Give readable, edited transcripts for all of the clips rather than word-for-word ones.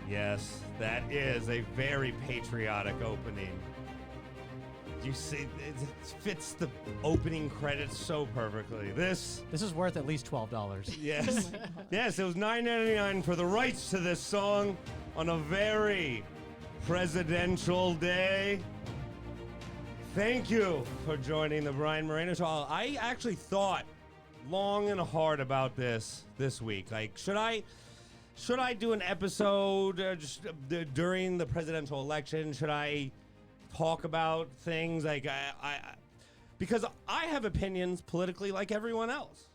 Yes, that is a very patriotic opening. You see, it fits the opening credits so perfectly. This is worth at least $12. Yes. Yes, it was $9.99 for the rights to this song on a very presidential day. Thank you for joining the Brian Moreno Show. I actually thought long and hard about this week. Like, should I do an episode during the presidential election? Should I talk about things like because I have opinions politically like everyone else.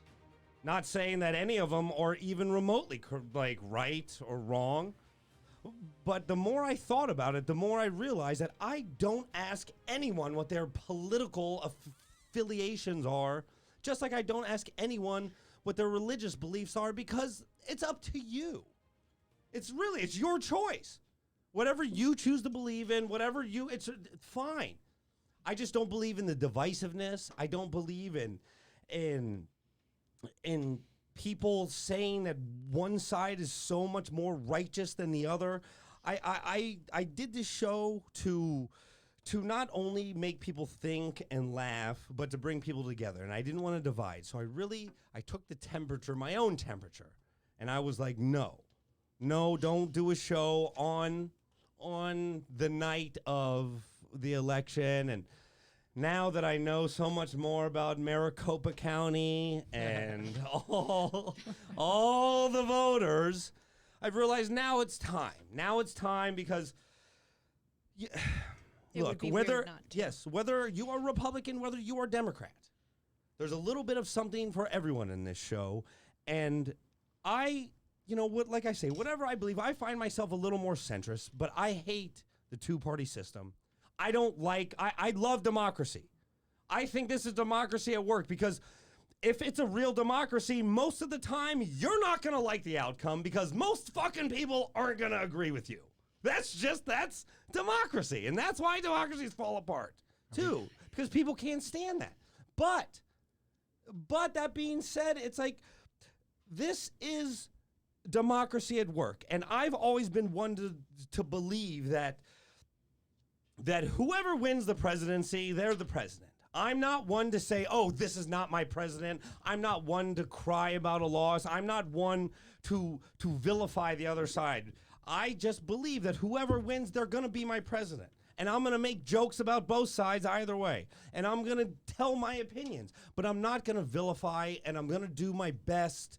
Not saying that any of them are even remotely like right or wrong. But the more I thought about it, the more I realized that I don't ask anyone what their political affiliations are, just like I don't ask anyone what their religious beliefs are, because it's up to you. It's your choice. Whatever you choose to believe in, it's fine. I just don't believe in the divisiveness. I don't believe in people saying that one side is so much more righteous than the other. I did this show to not only make people think and laugh, but to bring people together. And I didn't want to divide. So I took the temperature, my own temperature. And I was like, no, don't do a show on the night of the election. And now that I know so much more about Maricopa County and all the voters, I've realized now it's time. Now it's time because, look, whether you are Republican, whether you are Democrat, there's a little bit of something for everyone in this show. And like I say, whatever I believe, I find myself a little more centrist, but I hate the two-party system. I love democracy. I think this is democracy at work, because if it's a real democracy, most of the time, you're not going to like the outcome because most fucking people aren't going to agree with you. That's democracy. And that's why democracies fall apart, too, because people can't stand that. But that being said, it's like, this is democracy at work. And I've always been one to believe that whoever wins the presidency, they're the president. I'm not one to say, oh, this is not my president. I'm not one to cry about a loss. I'm not one to vilify the other side. I just believe that whoever wins, they're going to be my president. And I'm going to make jokes about both sides either way. And I'm going to tell my opinions. But I'm not going to vilify, and I'm going to do my best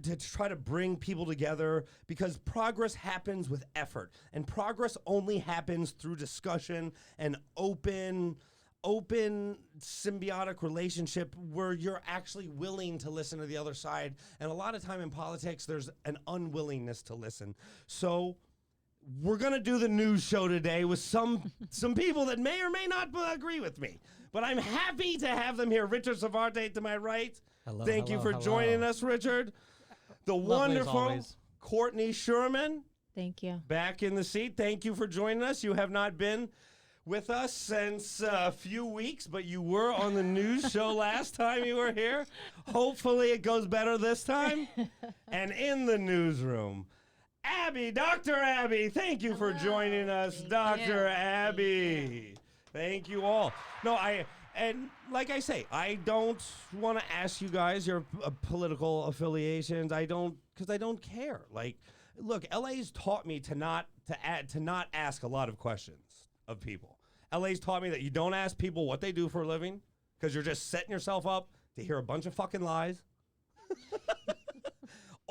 to try to bring people together, because progress happens with effort, and progress only happens through discussion and open symbiotic relationship where you're actually willing to listen to the other side. And a lot of time in politics, there's an unwillingness to listen. So we're going to do the news show today with some people that may or may not agree with me, but I'm happy to have them here. Richard Sarvate to my right. Thank you for joining us, Richard. The wonderful Courtney Scheuerman. Thank you. Back in the seat. Thank you for joining us. You have not been with us since a few weeks, but you were on the news show last time you were here. Hopefully it goes better this time. And in the newsroom, Dr. Abby, thank you for joining us, Dr. Abby. Thank you all. And like I say, I don't want to ask you guys your political affiliations. Because I don't care. Like, look, LA's taught me to not ask a lot of questions of people. LA's taught me that you don't ask people what they do for a living, because you're just setting yourself up to hear a bunch of fucking lies.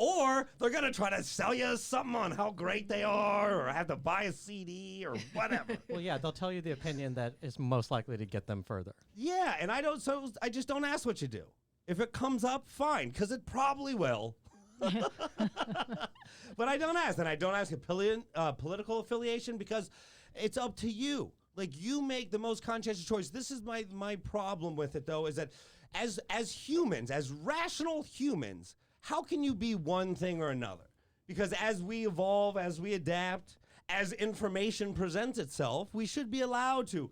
Or they're going to try to sell you something on how great they are, or have to buy a CD or whatever. Well, yeah, they'll tell you the opinion that is most likely to get them further. Yeah, and I just don't ask what you do. If it comes up, fine, because it probably will. But I don't ask. And I don't ask a political affiliation, because it's up to you. Like, you make the most conscientious choice. This is my problem with it, though, is that as humans, as rational humans, how can you be one thing or another? Because as we evolve, as we adapt, as information presents itself, we should be allowed to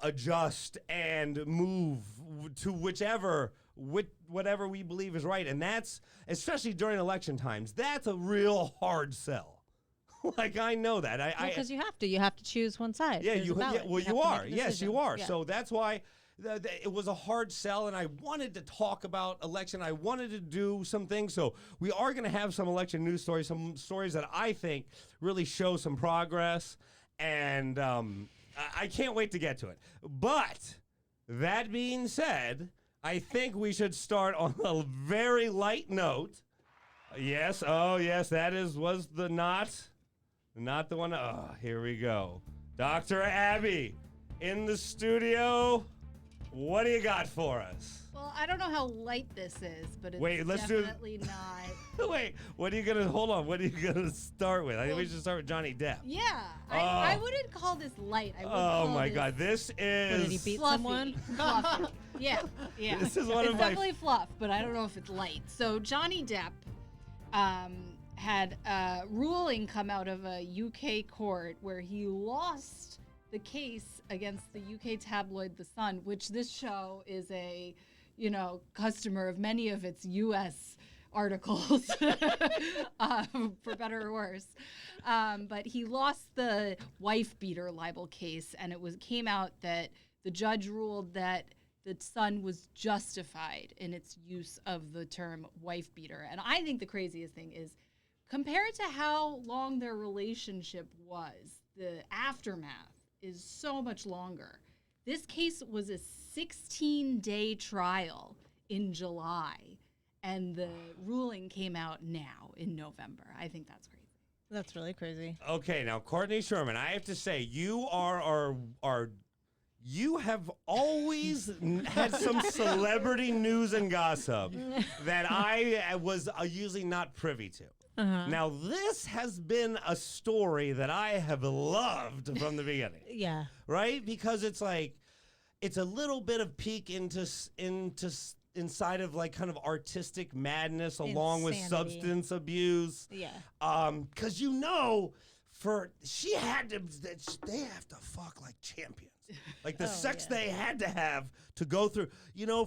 adjust and move to whatever we believe is right. And that's, especially during election times, that's a real hard sell. Like, I know that. Because you have to choose one side. Yeah, There's a ballot. well, have you to are. make a Yes, decision. you are. Yeah. So that's why it was a hard sell, and I wanted to talk about election. I wanted to do some things. So we are going to have some election news stories, some stories that I think really show some progress, and I can't wait to get to it. But that being said, I think we should start on a very light note. Yes, oh yes, was the not the one. Oh, here we go. Dr. Abby in the studio. What do you got for us? Well, I don't know how light this is, but it's let's do- definitely not. Wait, what are you gonna hold on? What are you gonna start with? I think we should start with Johnny Depp. Yeah, I wouldn't call this light. I would Oh call my this God, this Did he is beat fluffy. someone? Fluffy. Yeah. This is one it's of my- definitely fluff, but I don't know if it's light. So Johnny Depp had a ruling come out of a UK court where he lost the case against the UK tabloid The Sun, which this show is a, customer of many of its US articles, for better or worse. But he lost the wife beater libel case, and came out that the judge ruled that the Sun was justified in its use of the term wife beater. And I think the craziest thing is, compared to how long their relationship was, the aftermath is so much longer. This case was a 16-day trial in July, and the ruling came out now in November. I think that's crazy. That's really crazy. Okay, now Courtney Scheuerman, I have to say you are you have always had some celebrity news and gossip that I was usually not privy to. Now, this has been a story that I have loved from the beginning. Yeah. Right? Because it's like, it's a little bit of peek inside of like kind of artistic madness along with Insanity. substance abuse. Yeah. Because they have to fuck like champions. Like the sex they had to have to go through,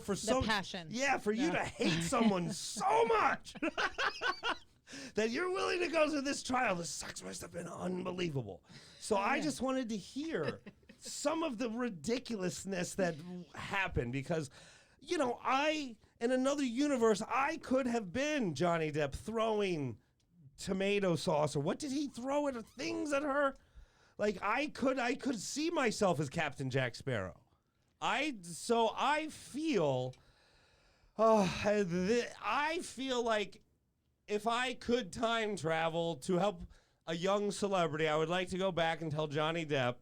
for some passion. Yeah, for you to hate someone so much that you're willing to go through this trial. The sex must have been unbelievable. So I just wanted to hear some of the ridiculousness that happened because, in another universe, I could have been Johnny Depp throwing tomato sauce, or what did he throw at things at her? Like I could see myself as Captain Jack Sparrow. I feel like if I could time travel to help a young celebrity, I would like to go back and tell Johnny Depp,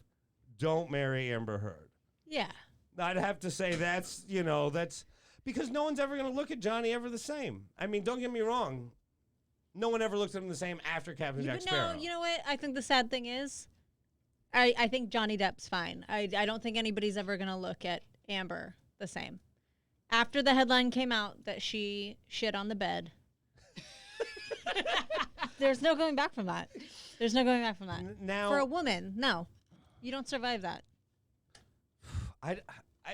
don't marry Amber Heard. Yeah. I'd have to say that's because no one's ever going to look at Johnny ever the same. I mean, don't get me wrong. No one ever looked at him the same after Captain Jack Sparrow. No, you know what? I think the sad thing is, I think Johnny Depp's fine. I don't think anybody's ever going to look at Amber the same. After the headline came out that she shit on the bed, there's no going back from that. There's no going back from that. Now, for a woman, no. You don't survive that. I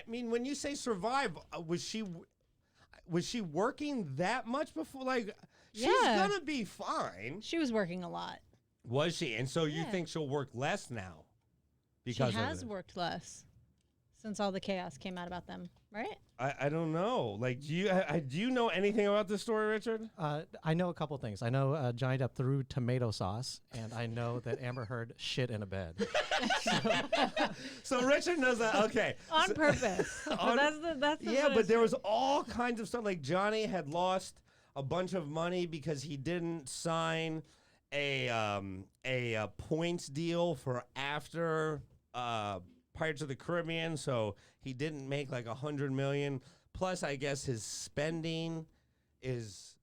mean, when you say survive, was she working that much before? Like, she's gonna be fine. She was working a lot. Was she? And so you think she'll work less now? Because she has worked less since all the chaos came out about them, right? I don't know. Like, do you know anything about this story, Richard? I know a couple things. I know Johnny Depp threw tomato sauce, and I know that Amber Heard shit in a bed. So Richard knows that. Okay. On purpose. That's yeah, but there was all kinds of stuff. Like Johnny had lost a bunch of money because he didn't sign a points deal for after Pirates of the Caribbean, so he didn't make like $100 million. Plus, I guess his spending is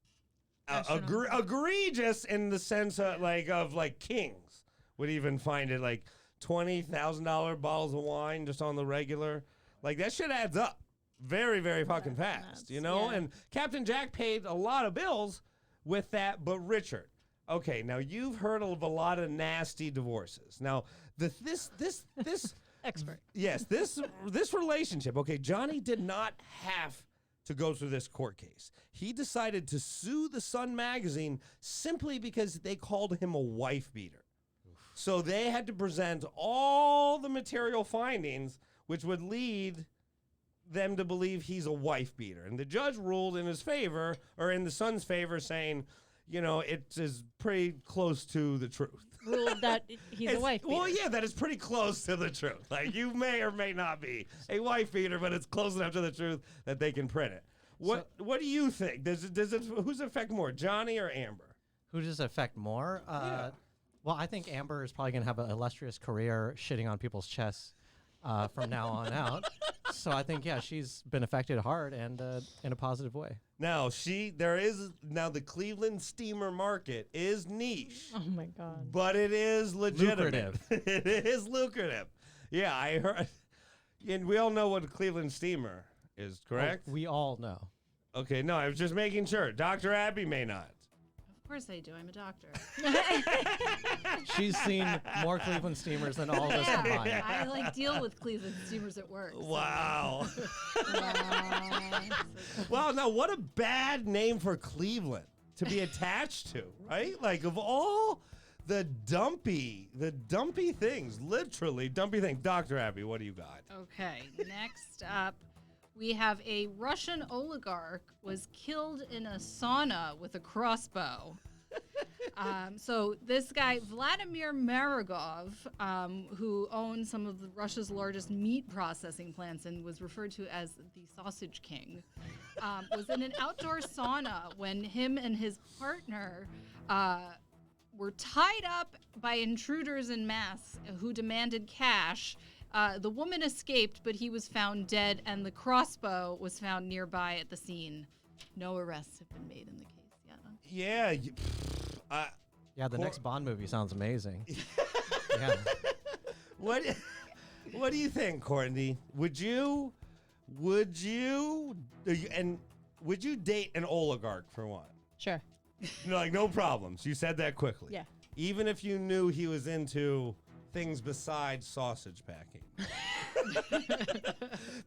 egregious in the sense of like kings would even find it like $20,000 bottles of wine just on the regular. Like that shit adds up very, very fucking fast, Yeah. And Captain Jack paid a lot of bills with that, but Richard. Okay, now you've heard of a lot of nasty divorces. Now, this expert. Yes, this relationship. Okay, Johnny did not have to go through this court case. He decided to sue the Sun magazine simply because they called him a wife beater. So they had to present all the material findings, which would lead them to believe he's a wife beater. And the judge ruled in his favor, or in the son's favor, saying, you know, it is pretty close to the truth. Ruled that he's a wife beater. Well, yeah, that is pretty close to the truth. Like, you may or may not be a wife beater, but it's close enough to the truth that they can print it. What do you think? Does it who's it affect more, Johnny or Amber? Who does it affect more? Yeah. Well, I think Amber is probably going to have an illustrious career shitting on people's chests from now on out. So I think, yeah, she's been affected hard and in a positive way. Now, the Cleveland steamer market is niche. Oh my God. But it is legitimate. Lucrative. It is lucrative. Yeah, I heard. And we all know what a Cleveland steamer is, correct? Oh, we all know. Okay, no, I was just making sure. Dr. Abby may not. Of course I do. I'm a doctor. She's seen more Cleveland steamers than all of us combined. I like deal with Cleveland steamers at work. So. Wow. Wow. Well, now what a bad name for Cleveland to be attached to, right? Like, of all the dumpy things, literally dumpy things. Dr. Abby, what do you got? Okay, next up, we have a Russian oligarch was killed in a sauna with a crossbow. So this guy, Vladimir Maragov, who owns some of Russia's largest meat processing plants and was referred to as the Sausage King, was in an outdoor sauna when him and his partner were tied up by intruders en masse who demanded cash. The woman escaped, but he was found dead, and the crossbow was found nearby at the scene. No arrests have been made in the case yet. Yeah. Yeah, the next Bond movie sounds amazing. Yeah. What do you think, Courtney? Would you date an oligarch for one? Sure. No problems. You said that quickly. Yeah. Even if you knew he was into things besides sausage packing.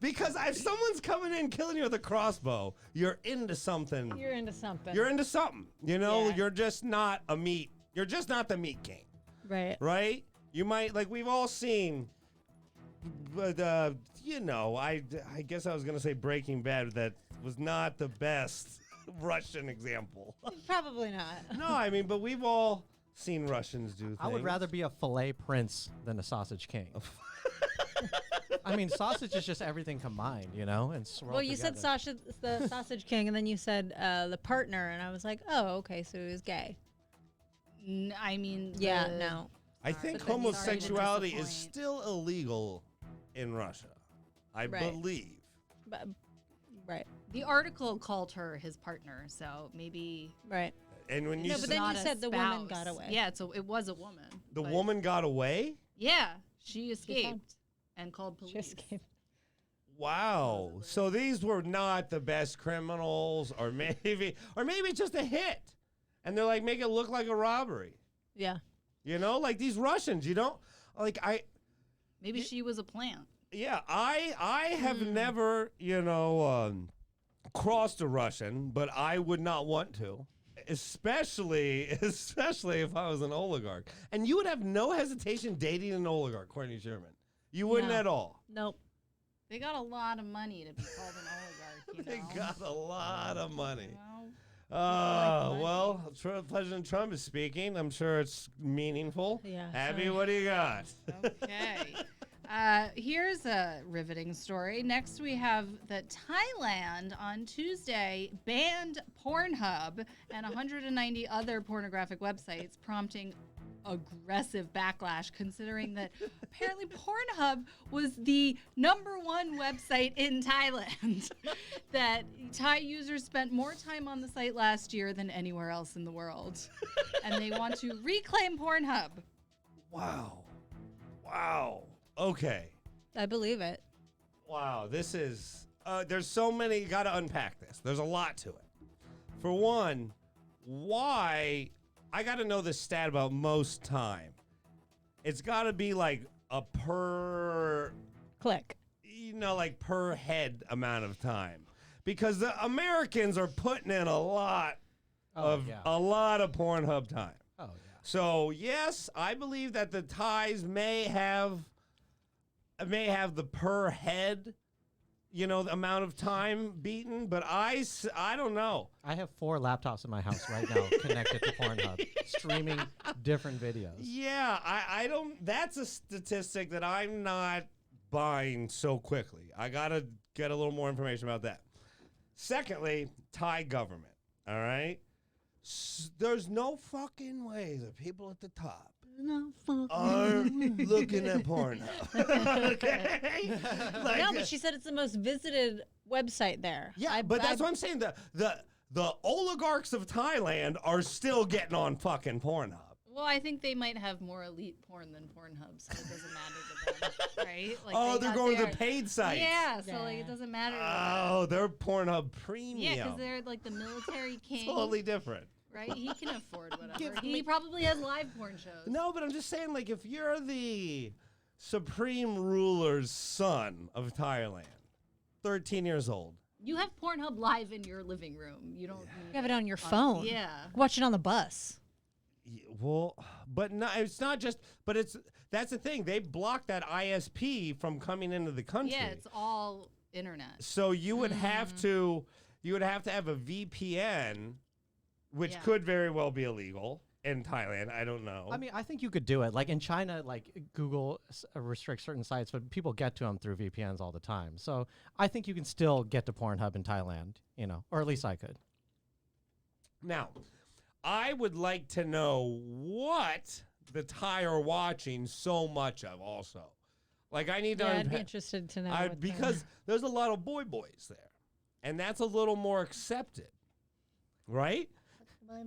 Because if someone's coming in killing you with a crossbow, you're into something. You're into something. You're into something. You know, Yeah. you're just not the meat king. right. Right? You might, like, we've all seen, but, I guess I was going to say Breaking Bad. That was not the best Russian example. Probably not. No, I mean, but we've all seen Russians do things. I would rather be a filet prince than a sausage king. I mean, sausage is just everything combined, you know? And swirled Well, you said together. the Sausage King, and then you said the partner, and I was like, oh, okay, so he was gay. I mean, Yeah, no. I think But then homosexuality sorry to is disappoint. still illegal in Russia. I Right. believe. But, right, The article called her his partner, so maybe. right. And when you No, but said then you not a said the woman spouse. got away. Yeah, so it was a woman. the but- woman got away, Yeah, she found- escaped and called police. Just kidding. wow. So these were not the best criminals, or maybe just a hit, and they're like, make it look like a robbery. Yeah. You know, like these Russians. You don't like Maybe she was a plant. Yeah, I have never, crossed a Russian, but I would not want to, especially if I was an oligarch. And you would have no hesitation dating an oligarch, Courtney Scheuerman. You wouldn't No. at all. Nope. They got a lot of money to be called an oligarch, you They know? got a lot of money. You know? Oh, well, President Trump is speaking. I'm sure it's meaningful. Yeah, Abby, sorry. what do you got? Okay. Here's a riveting story. Next, we have that Thailand on Tuesday banned Pornhub and 190 other pornographic websites, prompting aggressive backlash, considering that apparently Pornhub was the #1 website in Thailand. That Thai users spent more time on the site last year than anywhere else in the world. And they want to reclaim Pornhub. Wow. Okay. I believe it. Wow, this is, there's so many, you gotta unpack this. There's a lot to it. For one, why, I gotta know this stat about most time. It's gotta be like a per, Click. like per head amount of time. Because the Americans are putting in a lot of Pornhub time. Oh, yeah. So yes, I believe that the Thais may have the per head, the amount of time beaten, but I don't know. I have 4 laptops in my house right now connected to Pornhub, streaming different videos. Yeah, I don't. That's a statistic that I'm not buying so quickly. I gotta get a little more information about that. Secondly, Thai government. All right, there's no fucking way the people at the top are looking at Pornhub. Okay, No, but she said it's the most visited website there. Yeah, but that's what I'm saying. The oligarchs of Thailand are still getting on fucking Pornhub. Well, I think they might have more elite porn than Pornhub, so it doesn't matter to them, right? Like Oh, they're going to the paid sites. Yeah, so like it doesn't matter. Oh, they're Pornhub Premium. Yeah, because they're like the military king. Totally different. Right? He can afford whatever. He probably has live porn shows. No, but I'm just saying, like, if you're the supreme ruler's son of Thailand, 13 years old. You have Pornhub live in your living room. You don't. You have it on your phone. Yeah. Watch it on the bus. Well, but no, it's not just. But that's the thing. They blocked that ISP from coming into the country. Yeah, it's all internet. So you would have to have a VPN, which could very well be illegal in Thailand. I don't know. I mean, I think you could do it. Like in China, like Google restricts certain sites, but people get to them through VPNs all the time. So I think you can still get to Pornhub in Thailand, or at least I could. Now, I would like to know what the Thai are watching so much of also. Like, I need to... I'd be interested to know. because there's a lot of boys there. And that's a little more accepted. Right?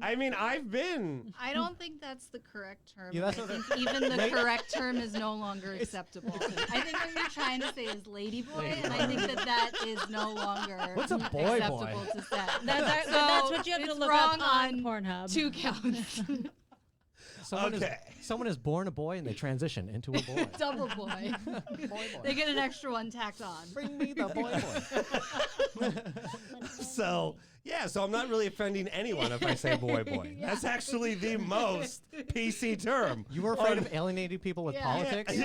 I mean, I've been... I don't think that's the correct term. Yeah, that's I what think even the correct term is no longer acceptable. I think what you're trying to say is ladyboy, and I think that is no longer What's a boy acceptable boy? to say. That's what you have to it's look wrong up on Pornhub. 2 counts. Someone is born a boy and they transition into a boy. Double boy. They get an extra one tacked on. Bring me the boy. So I'm not really offending anyone if I say boy. That's actually the most PC term. You were afraid of alienating people with politics?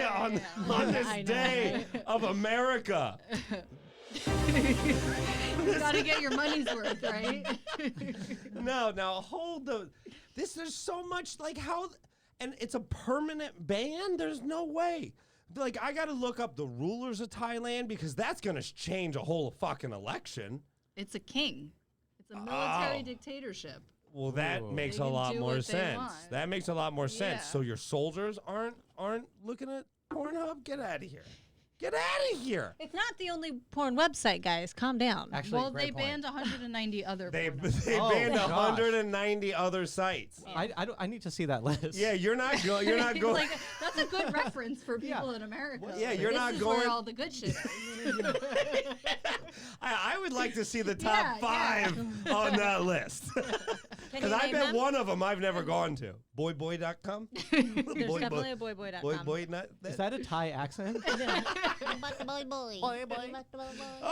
On this day of America. You gotta get your money's worth, right? No, now hold there's so much and it's a permanent ban? There's no way. Like, I gotta look up the rulers of Thailand because that's gonna change a whole fucking election. It's a king. It's a military dictatorship. Well, that makes a lot more sense. That makes a lot more sense. So your soldiers aren't looking at Pornhub? Get out of here. Get out of here. It's not the only porn website, guys. Calm down. Actually, Well, great they point. banned 190 other They porn. banned gosh. 190 other sites. I need to see that list. Yeah, you're not going. Like, that's a good reference for people in America. Well, yeah, Like, you're this not is going- where all the good shit is. I would like to see the top 5 on that list. Can Because you I name bet them? one of them I've never gone to. Boyboy.com? There's definitely a boyboy.com. Boy, not Is that a Thai accent?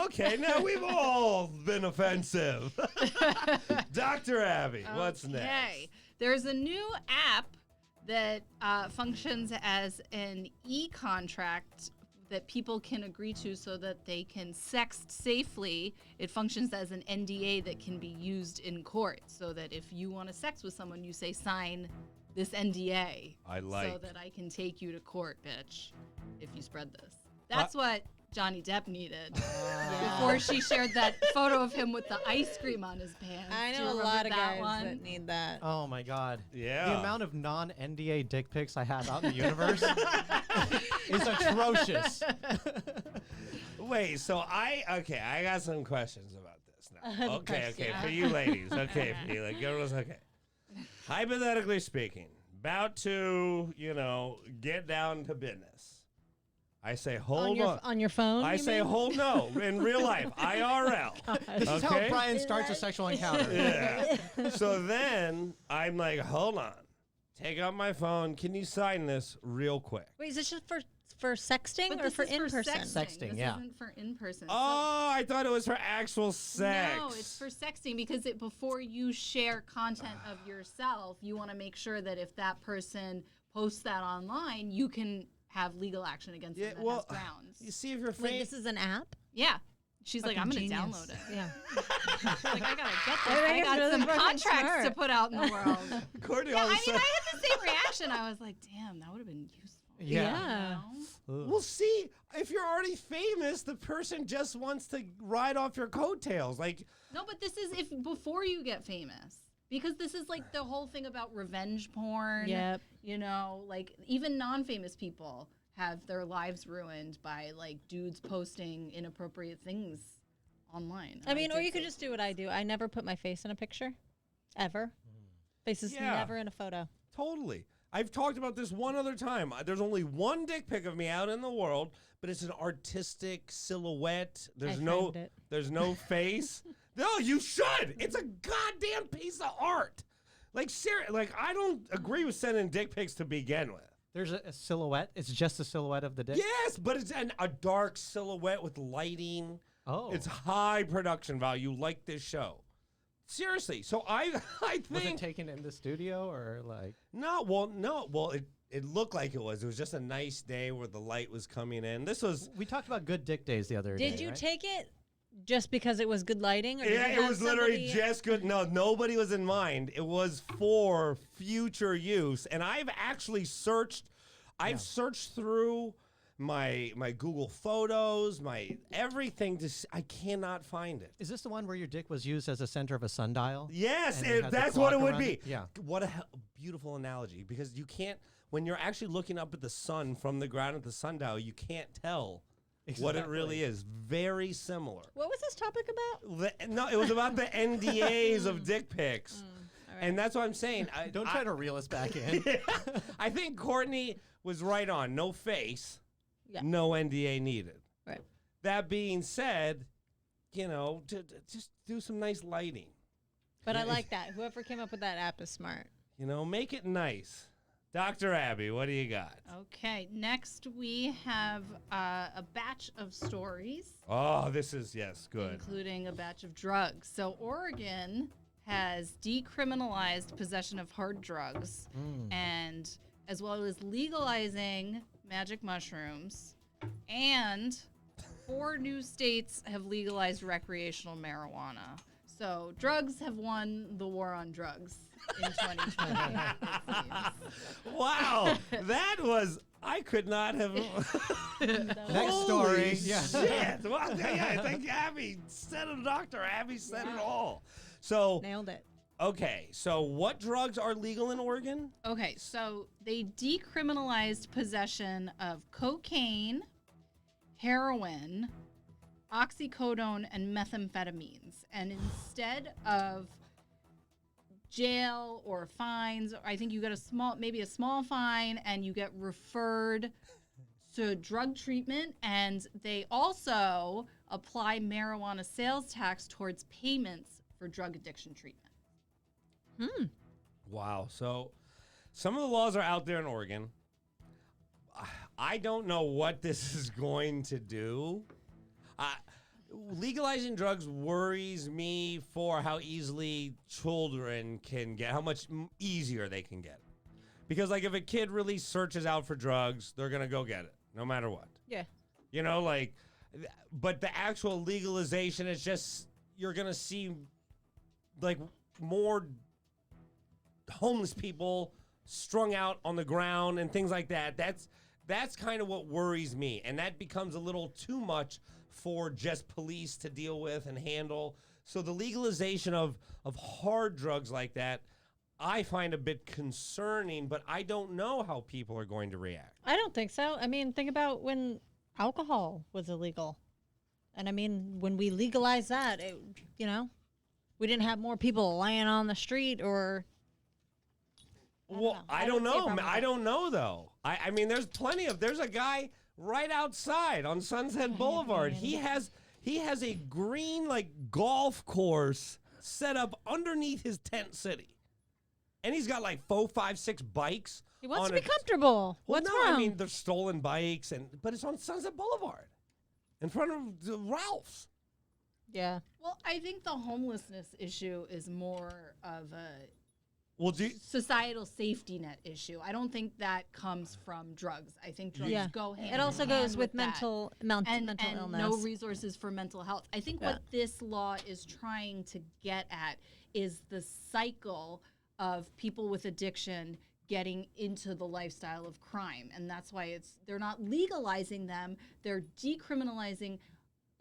Okay, now we've all been offensive. Dr. Abby, what's next? Okay. There's a new app that functions as an e-contract that people can agree to so that they can sext safely. It functions as an NDA that can be used in court, so that if you want to sex with someone, you say, sign this NDA. I like. So that I can take you to court, bitch, if you spread this. That's what Johnny Depp needed before she shared that photo of him with the ice cream on his pants. I Do you know a remember lot of that guys one? that need that. Oh my God. Yeah. The amount of non-NDA dick pics I have out in the universe is atrocious. Wait, so I got some questions about this now. Okay, for you ladies. Okay, for you, like, girls, okay. Hypothetically speaking, about to, get down to business. I say, hold on. On your phone? I you say, mean? in real life, IRL. This is how Brian starts a sexual encounter. Yeah. So then I'm like, hold on. Take out my phone. Can you sign this real quick? Wait, is this just for sexting But or this for is in person? Sexting, This yeah. isn't for in person. Oh, I thought it was for actual sex. No, it's for sexting because before you share content of yourself, you want to make sure that if that person posts that online, you can have legal action against them that has grounds. You see if you're Wait, famous. this is an app? Yeah. She's like, I'm going to Fucking download it. Yeah. She's like, I got to get this. I think I it's got really some fucking contracts smart. to put out in the world. Courtney, Yeah, all of a I mean, sudden- I had the same reaction. I was like, damn, that would have been useful. Yeah. You know? Well, see, if you're already famous, the person just wants to ride off your coattails. Like, No, but this is if before you get famous. Because this is like the whole thing about revenge porn. Yep. You know, like even non-famous people have their lives ruined by like dudes posting inappropriate things online. I mean, or did you could see- just do what I do. I never put my face in a picture, ever. Face is Yeah. never in a photo. totally. I've talked about this one other time. There's only one dick pic of me out in the world, but it's an artistic silhouette. There's framed it. there's no face. No, you should. It's a goddamn piece of art. Like, like I don't agree with sending dick pics to begin with. There's a silhouette. It's just a silhouette of the dick. Yes, but it's a dark silhouette with lighting. Oh. It's high production value, like this show. Seriously. So I think Was it taken in the studio or like? no. Well, it looked like it was. It was just a nice day where the light was coming in. This was. We talked about good dick days the other day. Did you right? take it just because it was good lighting? Or did Yeah, you it have was literally somebody- just good. No, nobody was in mind. It was for future use. And I've actually searched. I've searched through my Google Photos, my everything. I cannot find it. Is this the one where your dick was used as a center of a sundial? Yes, And it had the that's what it clock would around be. it? Yeah. What a beautiful analogy, because you can't, when you're actually looking up at the sun from the ground at the sundial, you can't tell what it really is. Very similar. What was this topic about? No, it was about the NDAs of dick pics. And that's what I'm saying. Don't try to reel us back in. I think Courtney was right on. No face, Yeah. no NDA needed. Right. That being said, you know, just do some nice lighting. But I like that. Whoever came up with that app is smart. You know, make it nice. Dr. Abby, what do you got? Okay, next we have a batch of stories, Oh, this is, yes, good. including a batch of drugs. So Oregon has decriminalized possession of hard drugs, and as well as legalizing magic mushrooms, and 4 new states have legalized recreational marijuana. So drugs have won the war on drugs in 2020. it seems. Wow, that was, I could not have. Next story. Holy Yeah. shit. Well, yeah, I think Abby said it, Dr. Abby said it all. So, Nailed it. okay, so what drugs are legal in Oregon? Okay, so they decriminalized possession of cocaine, heroin, oxycodone, and methamphetamines. And instead of jail or fines, I think you get maybe a small fine, and you get referred to drug treatment. And they also apply marijuana sales tax towards payments for drug addiction treatment. Wow. So some of the laws are out there in Oregon. I don't know what this is going to do. Legalizing drugs worries me for how easily children can get, how much easier they can get. Because, like, if a kid really searches out for drugs, they're going to go get it, no matter what. Yeah. You know, like, but the actual legalization is just, you're going to see, like, more homeless people strung out on the ground and things like that. That's kind of what worries me. And that becomes a little too much for just police to deal with and handle. So the legalization of hard drugs like that, I find a bit concerning, but I don't know how people are going to react. I don't think so. I mean, think about when alcohol was illegal. And I mean, when we legalized that, we didn't have more people laying on the street or. Well, I I don't don't see a know. problem with I that. don't know, though. I mean, there's a guy right outside on Sunset Boulevard. He has a green, like, golf course set up underneath his tent city. and he's got like 4, 5, 6 bikes. He wants on to be a- comfortable. Well, What's no, wrong? I mean, they're stolen bikes, but it's on Sunset Boulevard in front of the Ralph's. yeah. Well, I think the homelessness issue is more of a Well, societal safety net issue. I don't think that comes from drugs. I think drugs Yeah. go hand It also in goes hand with that. mental and illness. no resources for mental health. I think what this law is trying to get at is the cycle of people with addiction getting into the lifestyle of crime, and that's why they're not legalizing them, they're decriminalizing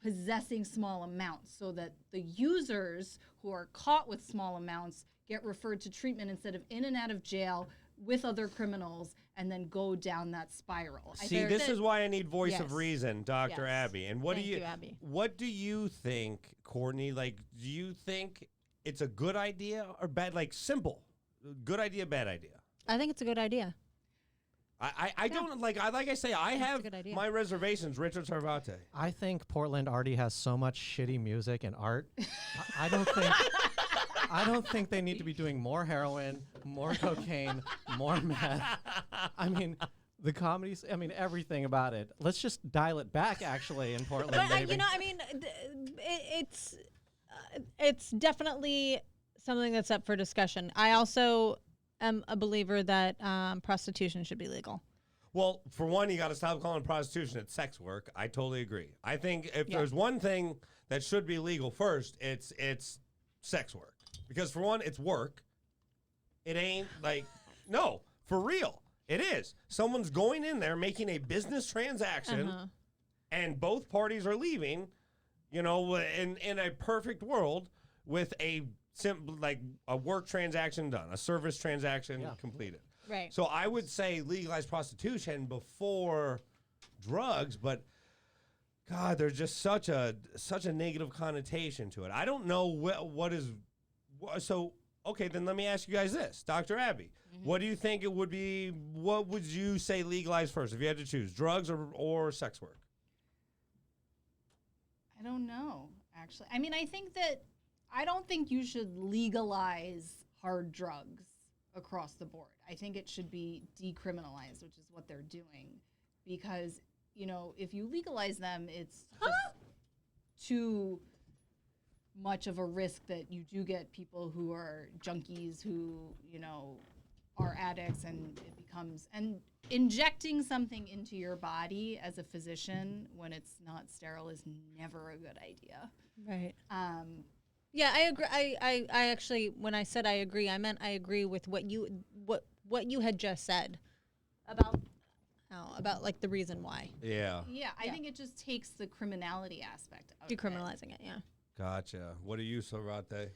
possessing small amounts so that the users who are caught with small amounts get referred to treatment instead of in and out of jail with other criminals and then go down that spiral. See, this is why I need voice of Yes. reason, Dr. Yes. Abby. And Thank you, Abby. what do you think, Courtney? Like, do you think it's a good idea or bad? Like, simple, good idea, bad idea. I think it's a good idea. I don't like I say I That's a have good idea. my reservations. Richard Sarvate. I think Portland already has so much shitty music and art. I don't think. I don't think they need to be doing more heroin, more cocaine, more meth. I mean, the comedies. I mean, everything about it. Let's just dial it back, actually, in Portland. But maybe. you know, I mean, it's definitely something that's up for discussion. I also am a believer that prostitution should be legal. Well, for one, you got to stop calling prostitution it's sex work. I totally agree. I think if Yeah. there's one thing that should be legal first, it's sex work. Because for one, it's work. It ain't like no, for real. It is. Someone's going in there making a business transaction, and both parties are leaving. You know, in a perfect world with a simple like a work transaction done, a service transaction completed. Right. So I would say legalize prostitution before drugs, but God, there's just such a negative connotation to it. I don't know what is. So okay, then let me ask you guys this, Dr. Abby. What do you think it would be? What would you say legalize first if you had to choose, drugs or sex work? I don't know, actually. I mean, I don't think you should legalize hard drugs across the board. I think it should be decriminalized, which is what they're doing. Because, you know, if you legalize them, it's just too much of a risk that you do get people who are junkies who, you know, are addicts, and it becomes, and injecting something into your body as a physician when it's not sterile is never a good idea. Right. Yeah, I agree. I actually, when I said I agree, I meant I agree with what you had just said about like the reason why. Yeah. Yeah, I think it just takes the criminality aspect out of it. Decriminalizing it, yeah. Gotcha. What do you, Sarvate?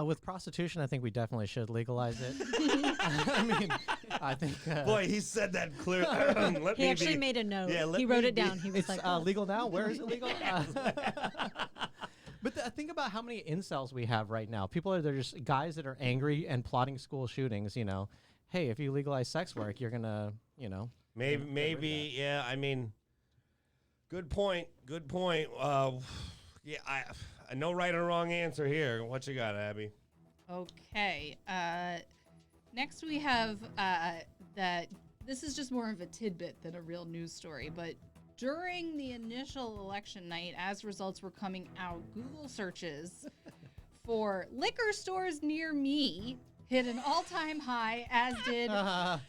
With prostitution, I think we definitely should legalize it. I mean, I think Boy, he said that clearly. He actually made a note. Yeah, He wrote it down. He was it's like, legal now. Where is it legal? But think about how many incels we have right now. They're just guys that are angry and plotting school shootings. You know, hey, if you legalize sex work, you're gonna, you know, Maybe, yeah. I mean, good point. Good point. Yeah, I no right or wrong answer here. What you got, Abby? Okay. Next we have that this is just more of a tidbit than a real news story, but during the initial election night, as results were coming out, Google searches for liquor stores near me hit an all-time high, as did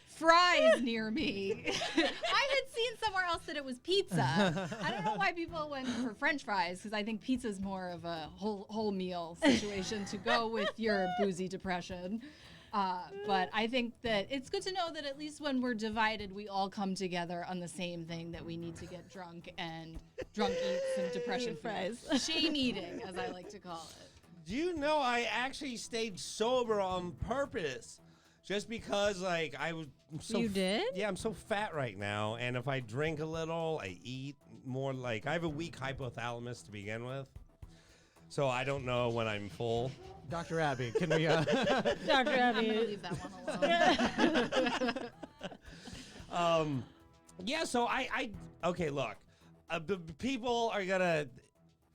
fries near me. I had seen somewhere else that it was pizza. I don't know why people went for French fries, because I think pizza is more of a whole meal situation to go with your boozy depression. But I think that it's good to know that at least when we're divided, we all come together on the same thing, that we need to get drunk and drunk eat some depression Fries. food. Shame eating, as I like to call it. Do you know I actually stayed sober on purpose, just because like I'm so. You did? Yeah, I'm so fat right now, and if I drink a little, I eat more. Like I have a weak hypothalamus to begin with, so I don't know when I'm full. Dr. Abby, can we? Dr. I'm gonna Abby. leave that one alone. Yeah, so I okay, look, the people are gonna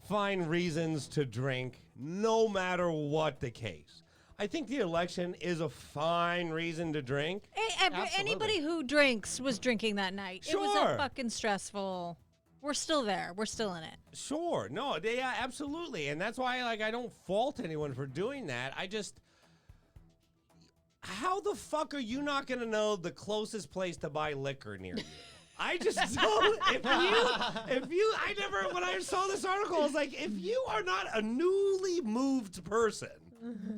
find reasons to drink no matter what the case. I think the election is a fine reason to drink. Anybody who drinks was drinking that night. It was Sure. a fucking stressful. We're still there. We're still in it. Sure. No, yeah, absolutely. And that's why, like, I don't fault anyone for doing that. I just, how the fuck are you not going to know the closest place to buy liquor near you? I just don't. When I saw this article, I was like, if you are not a newly moved person,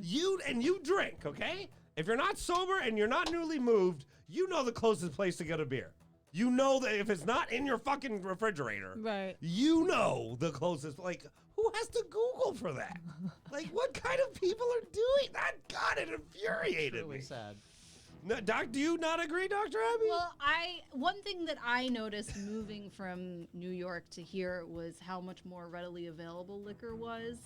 you drink, okay? If you're not sober and you're not newly moved, you know the closest place to get a beer. You know that if it's not in your fucking refrigerator, Right. you know the closest. Like, who has to Google for that? Like, what kind of people are doing that? God, it infuriated Really me. sad. No, Doc, do you not agree, Dr. Abby? Well, one thing that I noticed moving from New York to here was how much more readily available liquor was,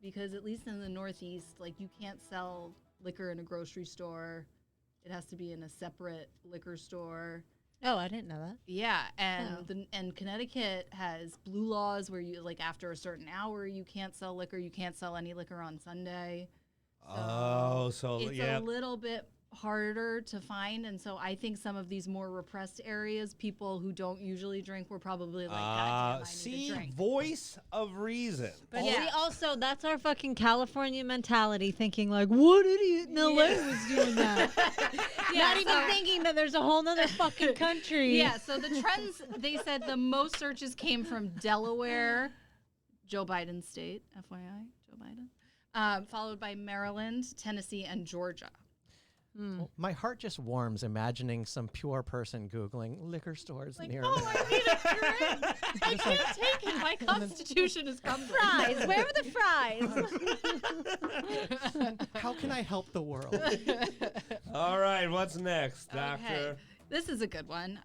because at least in the Northeast, like, you can't sell liquor in a grocery store. It has to be in a separate liquor store. Oh, I didn't know that. Yeah, and Oh. and Connecticut has blue laws where you, like, after a certain hour you can't sell liquor. You can't sell any liquor on Sunday. So It's yeah. a little bit harder to find, and so I think some of these more repressed areas, people who don't usually drink were probably like, God damn, I need See, to drink. voice of reason. But Yeah. see, also, that's our fucking California mentality, thinking like, what idiot in LA was doing that? Not even thinking that there's a whole nother fucking country. Yeah, so the trends, they said the most searches came from Delaware, Joe Biden's state, FYI, Joe Biden, followed by Maryland, Tennessee, and Georgia. Well, my heart just warms imagining some pure person Googling liquor stores near Oh, me. I need a drink. I can't take it. My constitution is crumbling. Fries. Where are the fries? How can I help the world? All right, what's next, Doctor? Okay. This is a good one.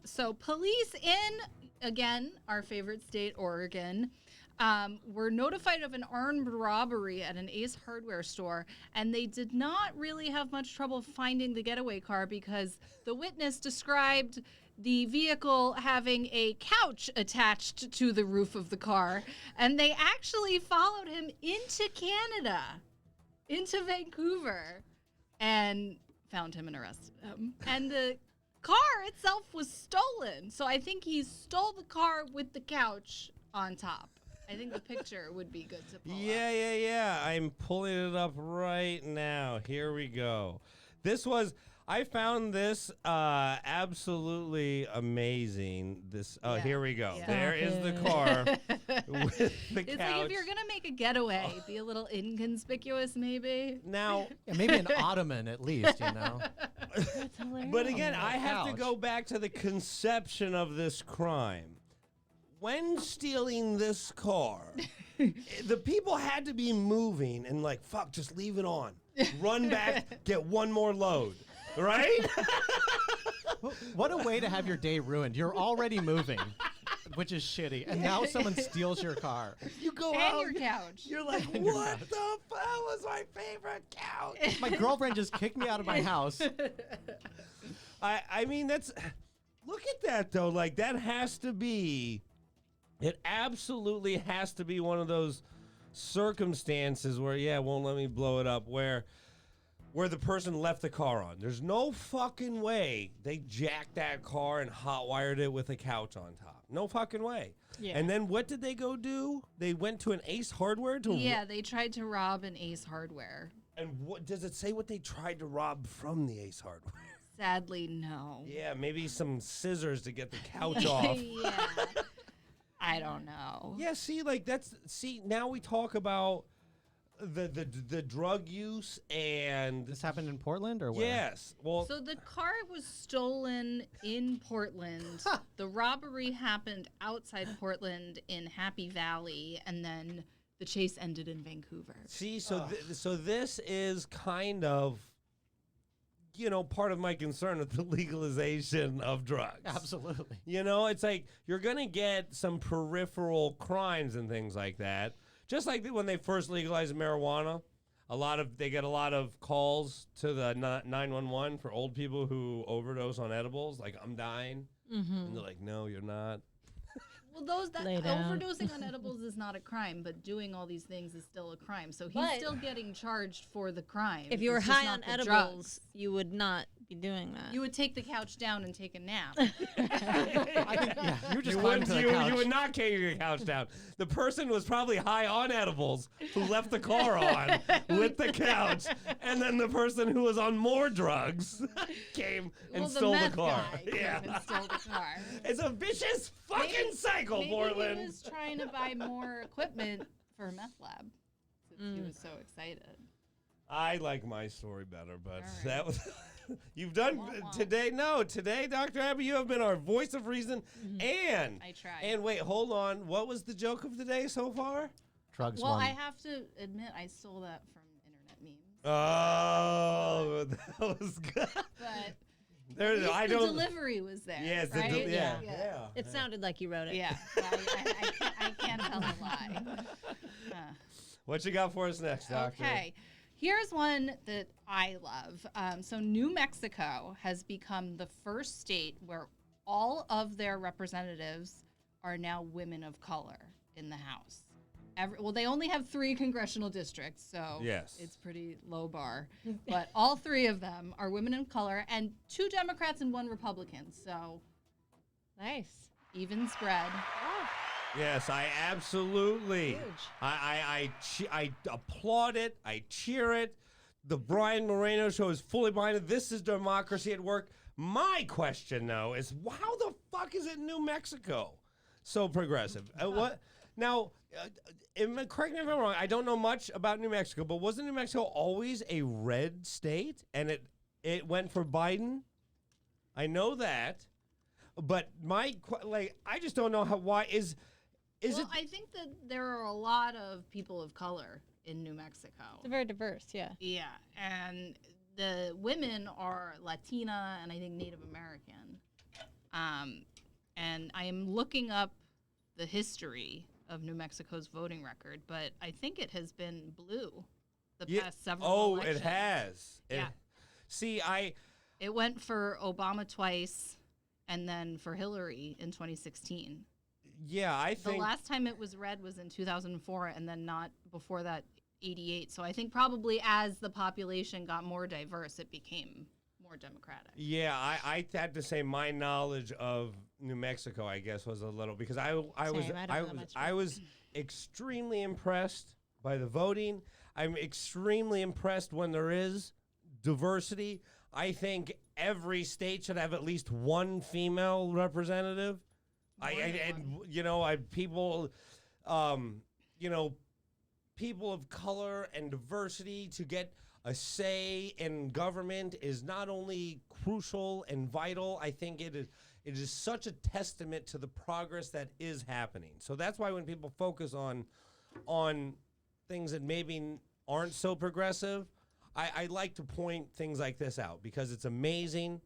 So police in, again, our favorite state, Oregon, were notified of an armed robbery at an Ace Hardware store, and they did not really have much trouble finding the getaway car because the witness described the vehicle having a couch attached to the roof of the car, and they actually followed him into Canada, into Vancouver, and found him and arrested him. And the car itself was stolen, so I think he stole the car with the couch on top. I think the picture would be good to pull up. Yeah. I'm pulling it up right now. Here we go. I found this absolutely amazing. Yeah. Here we go. Yeah. There is the Stop car with the It's couch. like if you're going to make a getaway, be a little inconspicuous maybe. Now, Yeah, maybe an ottoman at least, you know. That's hilarious. but again, I have to couch. go back to the conception of this crime. When stealing this car, the people had to be moving and like, fuck, just leave it on. Run back, get one more load. Right? What a way to have your day ruined. You're already moving, which is shitty, and now someone steals your car. You go And out, your couch. you're like, what the fuck was my favorite couch? My girlfriend just kicked me out of my house. I mean, look at that though. Like that has to be, it absolutely has to be one of those circumstances where, yeah, won't let me blow it up, where the person left the car on. There's no fucking way they jacked that car and hotwired it with a couch on top. No fucking way. Yeah. And then what did they go do? They went to an Ace Hardware to Yeah, they tried to rob an Ace Hardware. And what does it say what they tried to rob from the Ace Hardware? Sadly, no. Yeah, maybe some scissors to get the couch off. Yeah. I don't know. Yeah, see, like now we talk about the drug use and This happened in Portland or where? yes. Well, So the car was stolen in Portland. The robbery happened outside Portland in Happy Valley, and then the chase ended in Vancouver. see, so this is kind of, part of my concern with the legalization of drugs. Absolutely. It's like you're going to get some peripheral crimes and things like that. Just like when they first legalized marijuana, they get a lot of calls to the 911 for old people who overdose on edibles, like I'm dying. Mm-hmm. And they're like, no, you're not. Well, Lay down. overdosing on edibles is not a crime, but doing all these things is still a crime. So he's But- still getting charged for the crime. If you were It's just high not on the edibles, drugs. you would not be doing that. You would take the couch down and take a nap. I think, yeah, you just You climbed would, to the you, couch. you would not carry your couch down. The person was probably high on edibles who left the car on with the couch, and then the person who was on more drugs came and Well, stole the meth car. guy came and stole the car. It's a vicious fucking cycle, Maybe Portland. he was trying to buy more equipment for a meth lab since he was so excited. I like my story better, but right. that was. You've done Wah, wah. today. No, today, Dr. Abby, you have been our voice of reason. And I tried. And wait, hold on. What was the joke of the day so far? Drugs Well, won. I have to admit, I stole that from internet memes. Oh, that was good. But There, at least I the don't. delivery was there. Yes, the right? yeah. It sounded like you wrote it. Yeah. I can't tell a lie. What you got for us next, Doctor? Okay. Here's one that I love. So New Mexico has become the first state where all of their representatives are now women of color in the House. Well, they only have 3 congressional districts, so Yes. it's pretty low bar. But all 3 of them are women of color, and 2 Democrats and 1 Republican. So Nice. even spread. Yes, I absolutely. Huge. I applaud it. I cheer it. The Brian Moreno Show is fully behind it. This is democracy at work. My question, though, is how the fuck is it New Mexico so progressive? What now? Correct me if I'm wrong. I don't know much about New Mexico, but wasn't New Mexico always a red state, and it went for Biden? I know that, but I just don't know why is Well, it? I think that there are a lot of people of color in New Mexico. It's very diverse, yeah. Yeah, and the women are Latina and I think Native American. And I am looking up the history of New Mexico's voting record, but I think it has been blue the past several elections. It has. Yeah. See, It went for Obama twice and then for Hillary in 2016. yeah, I The think. last time it was red was in 2004 and then not before that 88. So I think probably as the population got more diverse, it became more democratic. Yeah, I had to say my knowledge of New Mexico, I guess, was a little because I was Same, I don't know much I was extremely impressed by the voting. I'm extremely impressed when there is diversity. I think every state should have at least one female representative. People, people of color and diversity to get a say in government is not only crucial and vital. I think it is such a testament to the progress that is happening. So that's why when people focus on things that maybe aren't so progressive, I like to point things like this out because it's amazing.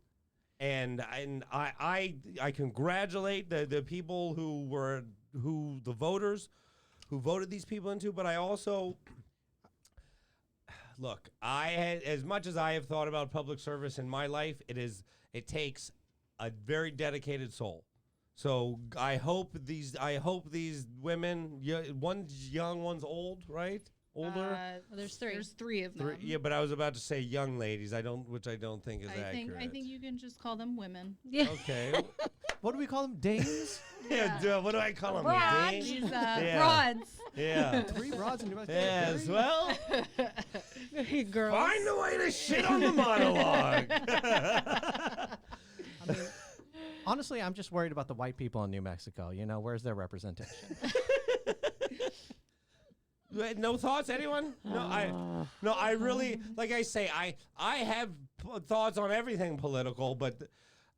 And I congratulate the people the voters who voted these people into, but I also look, as much as I have thought about public service in my life, it takes a very dedicated soul. So I hope these women, one's young, one's old, right? Older. Well, there's 3. There's 3 of them. Yeah, but I was about to say young ladies. which I don't think is accurate. I think you can just call them women. Yeah. Okay. What do we call them? Dames? What do I call them? Broads. Ding? These Yeah. broads. Yeah. 3 broads in New Mexico. Yes. Well, Girls. find a way to shit on the monologue. I mean, honestly, I'm just worried about the white people in New Mexico. Where's their representation? No thoughts, anyone? No, I really, like I say, I have thoughts on everything political, but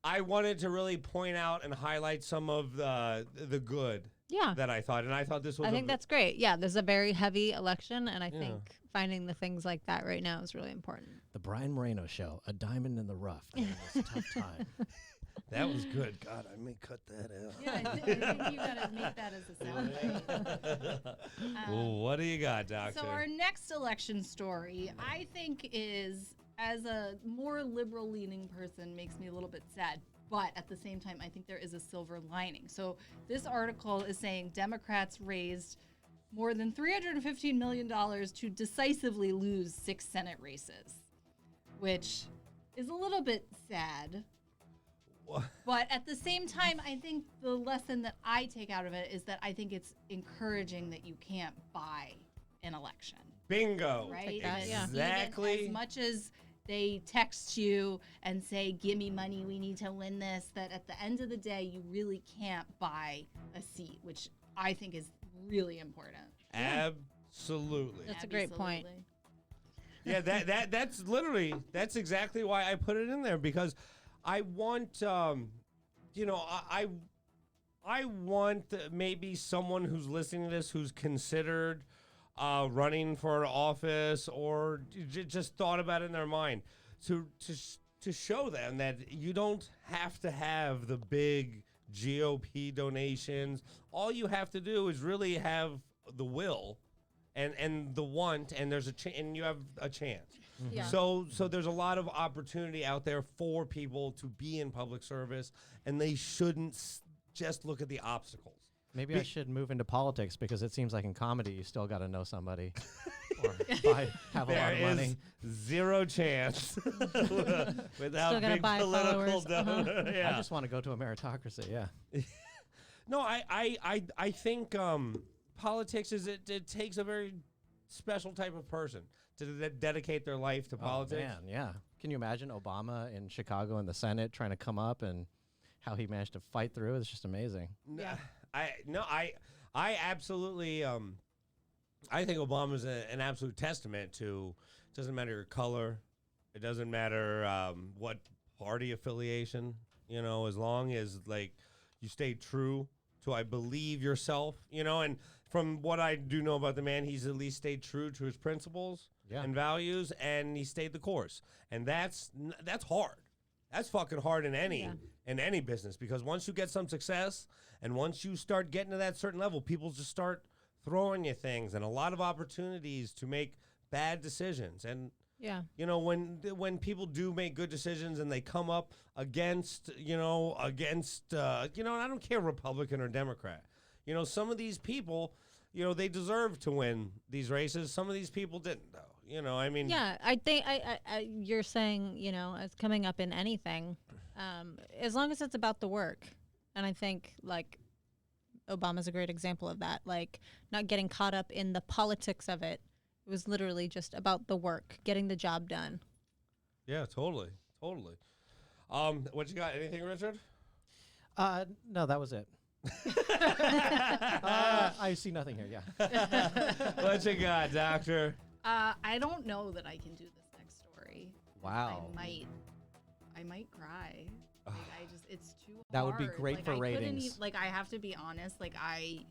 I wanted to really point out and highlight some of the good Yeah. that I thought, and I thought this was. I think that's great. Yeah, there's a very heavy election, and I think finding the things like that right now is really important. The Brian Moreno Show, a diamond in the rough during this tough time. That was good. God, I may cut that out. Yeah, I think you gotta make that as a soundbite. Well, what do you got, Doctor? So our next election story, I think, is as a more liberal-leaning person, makes me a little bit sad. But at the same time, I think there is a silver lining. So this article is saying Democrats raised more than $315 million to decisively lose 6 Senate races, which is a little bit sad. But at the same time, I think the lesson that I take out of it is that I think it's encouraging that you can't buy an election. Bingo. Right? Exactly. Even as much as they text you and say, give me money, we need to win this, that at the end of the day, you really can't buy a seat, which I think is really important. Absolutely. That's a great point. Yeah, that's exactly why I put it in there, because I want, I want maybe someone who's listening to this who's considered running for office or just thought about it in their mind to show them that you don't have to have the big GOP donations. All you have to do is really have the will and the want, and there's and you have a chance. Yeah. So there's a lot of opportunity out there for people to be in public service, and they shouldn't just look at the obstacles. Maybe I should move into politics, because it seems like in comedy you still got to know somebody or have a lot of money. Zero chance without big political donor. Yeah. I just want to go to a meritocracy. Yeah. No, I think politics it takes a very special type of person to dedicate their life to politics. Man, yeah. Can you imagine Obama in Chicago in the Senate trying to come up and how he managed to fight through? It's just amazing. Yeah. I absolutely I think Obama's an absolute testament to, it doesn't matter your color, it doesn't matter what party affiliation, as long as like you stay true to, I believe, yourself, and from what I do know about the man, he's at least stayed true to his principles and values, and he stayed the course. And that's hard. That's fucking hard in any business, because once you get some success and once you start getting to that certain level, people just start throwing you things and a lot of opportunities to make bad decisions. And when people do make good decisions and they come up against and I don't care Republican or Democrat. Some of these people, they deserve to win these races. Some of these people didn't, though. I mean. Yeah, I think you're saying, it's coming up in anything, as long as it's about the work. And I think, like, Obama's a great example of that, like, not getting caught up in the politics of it. It was literally just about the work, getting the job done. Yeah, totally. What you got? Anything, Richard? No, that was it. I see nothing here. Yeah. What you got, Doctor? I don't know that I can do this next story. Wow. I might cry. Like, it's too hard. That would be great for ratings. I have to be honest. Like, I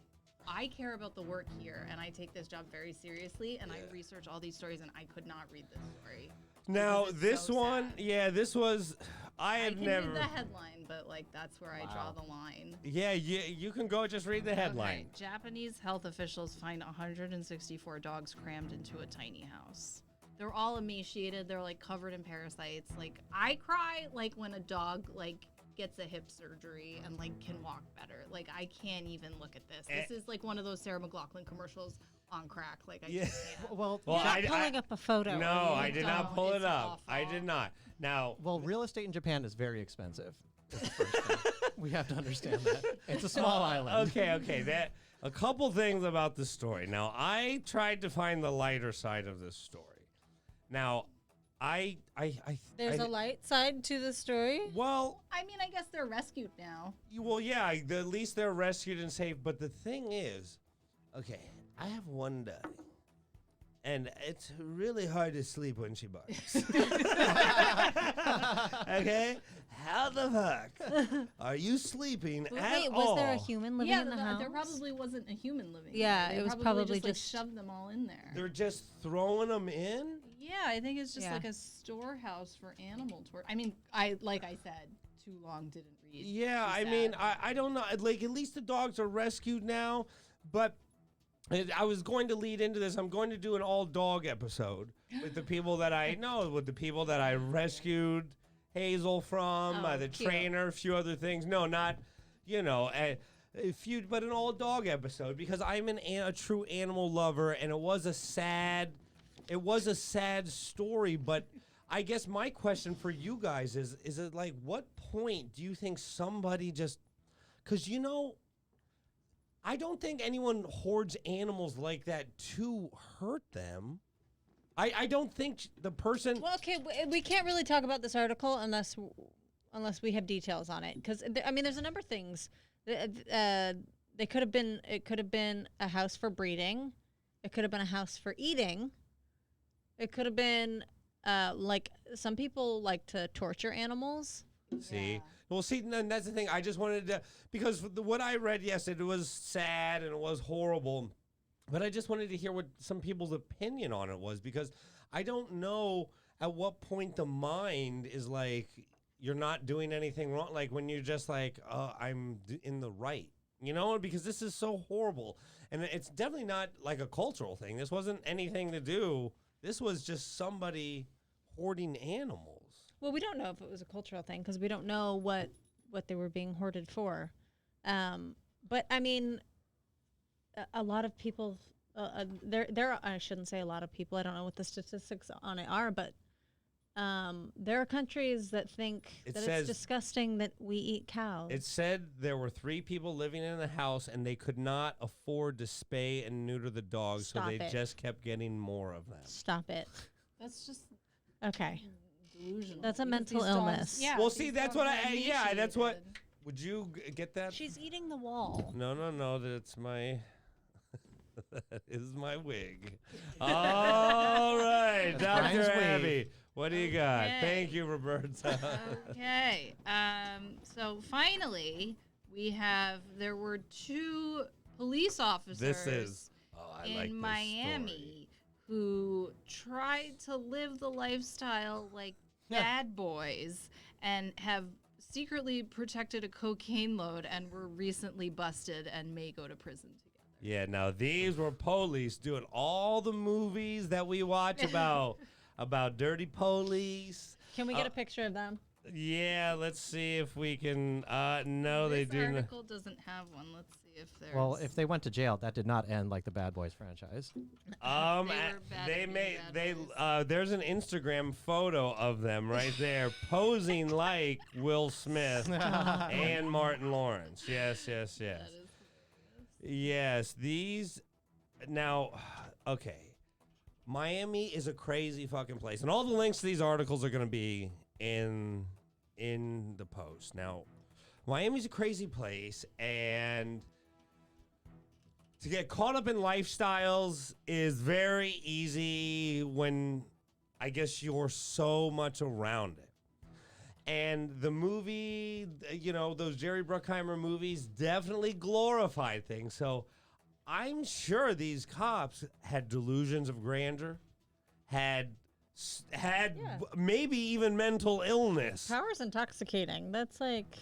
care about the work here, and I take this job very seriously, and I research all these stories, and I could not read this story. Now, this one, sad. This was, I can read the headline, but, like, that's where I draw the line. Yeah, you can go just read the headline. Okay. Japanese health officials find 164 dogs crammed into a tiny house. They're all emaciated. They're, like, covered in parasites. Like, I cry, like, when a dog, like, gets a hip surgery and, like, can walk better. Like, I can't even look at this. This is, like, one of those Sarah McLachlan commercials on crack. Like, I just can't. Well, you're not pulling up a photo. No, I did not pull it up. Awful. I did not. Now, well, real estate in Japan is very expensive. Is the first thing. We have to understand that. It's a small island. Okay. A couple things about the story. Now, I tried to find the lighter side of this story. Now, There's a light side to the story? Well, I mean, I guess they're rescued now. Well, yeah, at least they're rescued and safe. But the thing is, okay, I have one dog, and it's really hard to sleep when she barks. Okay? How the fuck are you sleeping at all? Was there a human living in the house? There probably wasn't a human living Yeah, there. it was probably just shoved them all in there. They're just throwing them in? Yeah, I think it's just like a storehouse for animal torture. I mean, like I said, too long didn't read. Yeah, I mean, I don't know. Like, at least the dogs are rescued now, but I was going to lead into this. I'm going to do an all-dog episode with the people that I know, with the people that I rescued Hazel from, Oh, the cute. trainer, a few other things. No, not, a few, but an all dog episode because I'm a true animal lover, and it was a sad story. But I guess my question for you guys is it like, what point do you think somebody just, because I don't think anyone hoards animals like that to hurt them. I don't think the person. Well, okay, we can't really talk about this article unless we have details on it, because there's a number of things. It could have been a house for breeding. It could have been a house for eating. It could have been like some people like to torture animals. See, well, see, then that's the thing. I just wanted to, because what I read yesterday, it was sad and it was horrible, but I just wanted to hear what some people's opinion on it was, because I don't know at what point the mind is like, you're not doing anything wrong. Like when you're just like, I'm in the right, because this is so horrible. And it's definitely not like a cultural thing. This wasn't anything to do. This was just somebody hoarding animals. Well, we don't know if it was a cultural thing because we don't know what they were being hoarded for. But I mean, a lot of people, there. I shouldn't say a lot of people. I don't know what the statistics on it are, but there are countries that think it's disgusting that we eat cows. It said there were 3 people living in the house, and they could not afford to spay and neuter the dogs, so they just kept getting more of them. Stop it. That's just okay. delusional. That's a Because mental these dogs- illness. yeah. Well, see, these that's dogs what are that's what. emaciated. Would you get that? She's eating the wall. No, that's my. That is my wig. All right, That's Brian's Dr. wig. Abby, what do you got? Okay. Thank you, Roberta. Okay. So finally, there were 2 police officers This is. Oh, I in like this Miami who tried to live the lifestyle like bad boys and have secretly protected a cocaine load and were recently busted and may go to prison together. Yeah, now these were police doing all the movies that we watch about dirty police. Can we get a picture of them? Yeah, let's see if we can. No, they This do not. article doesn't have one. Let's see if there's. Well, if they went to jail, that did not end like the Bad Boys franchise. They were bad They at being made bad boys. there's an Instagram photo of them right there posing like Will Smith and Martin Lawrence. Yes. That is hilarious. Yes, these now okay. Miami is a crazy fucking place. And all the links to these articles are going to be in the post. Now, Miami's a crazy place, and to get caught up in lifestyles is very easy when I guess you're so much around it. And the movie, those Jerry Bruckheimer movies definitely glorified things. So I'm sure these cops had delusions of grandeur, had maybe even mental illness. Power's intoxicating. That's like,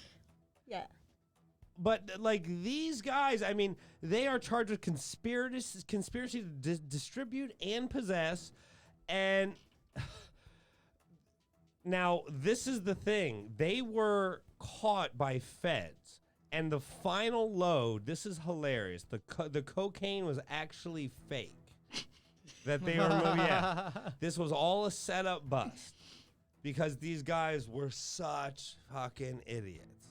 yeah. But like these guys, I mean, they are charged with conspiracy to distribute and possess. And now this is the thing. They were caught by feds. And the final load, this is hilarious. The cocaine was actually fake. That they were moving. Yeah. This was all a setup bust. Because these guys were such fucking idiots.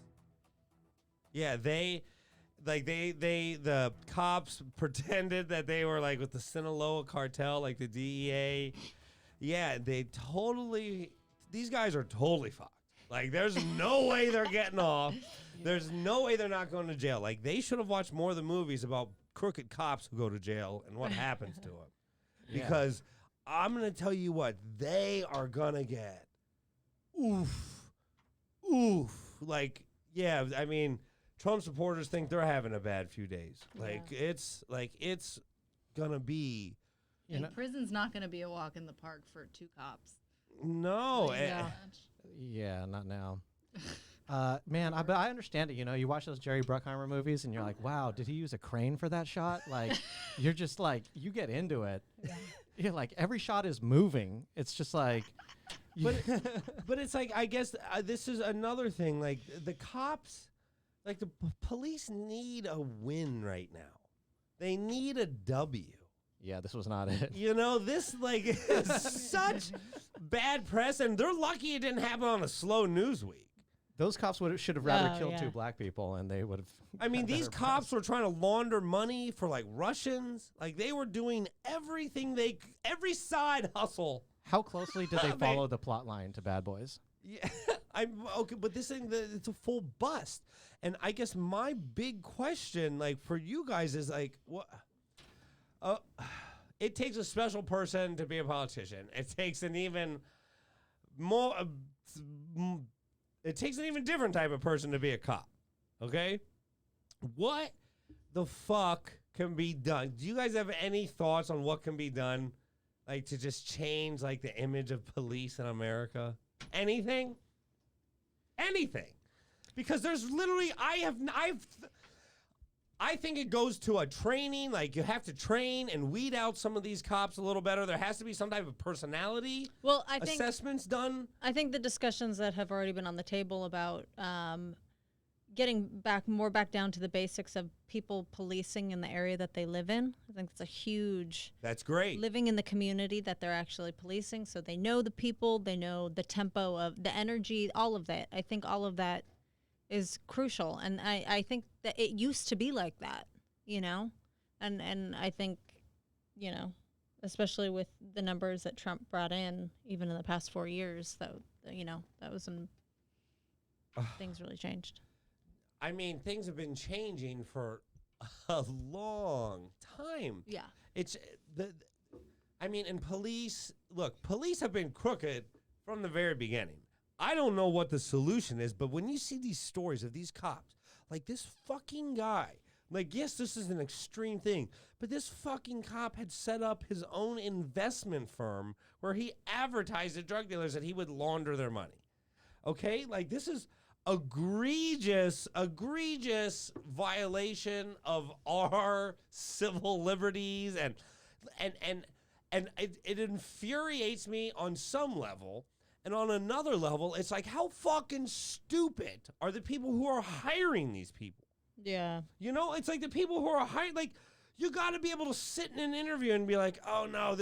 Yeah, the cops pretended that they were like with the Sinaloa cartel, like the DEA. Yeah, these guys are totally fucked. Like, there's no way they're getting off. There's no way they're not going to jail. Like, they should have watched more of the movies about crooked cops who go to jail and what happens to them. Yeah. Because I'm going to tell you what, they are going to get. Oof. Like, yeah, I mean, Trump supporters think they're having a bad few days. It's going to be. And prison's not going to be a walk in the park for 2 cops. No. Yeah, not now. Man, but I understand it. You watch those Jerry Bruckheimer movies, and you're like, "Wow, did he use a crane for that shot?" Like, you're just like, you get into it. Yeah. You're like, every shot is moving. It's just like, But it's like, I guess this is another thing. Like the cops, like the police need a win right now. They need a W. Yeah, this was not it. You know, this like is such bad press, and they're lucky it didn't happen on a slow news week. Those cops should have rather Oh, killed yeah. 2 black people, and they would have. I mean, these cops were trying to launder money for like Russians. Like they were doing everything every side hustle. How closely did they follow the plot line to Bad Boys? Yeah, I'm okay, but this thing, it's a full bust. And I guess my big question, like for you guys, is like, what? It takes a special person to be a politician. It takes an even more. It takes an even different type of person to be a cop. Okay, what the fuck can be done? Do you guys have any thoughts on what can be done, like to just change like the image of police in America? Anything? Anything? Because there's literally, I think it goes to a training. Like you have to train and weed out some of these cops a little better. There has to be some type of personality assessments done. I think the discussions that have already been on the table about getting back down to the basics of people policing in the area that they live in. I think it's a huge. That's great. Living in the community that they're actually policing, so they know the people, they know the tempo of the energy, all of that. I think all of that is crucial, and I think that it used to be like that, you know, and I think, you know, especially with the numbers that Trump brought in, even in the past 4 years, that you know that was when things really changed. I mean, things have been changing for a long time. Yeah, It's I mean, in police, look, police have been crooked from the very beginning. I don't know what the solution is, but when you see these stories of these cops, like this fucking guy, like, yes, this is an extreme thing, but this fucking cop had set up his own investment firm where he advertised to drug dealers that he would launder their money. Okay? Like, this is egregious violation of our civil liberties, and it infuriates me on some level. And on another level, it's like, how fucking stupid are the people who are hiring these people? yeah. You know, it's like the people who are hired, like, you got to be able to sit in an interview and be like, oh, no,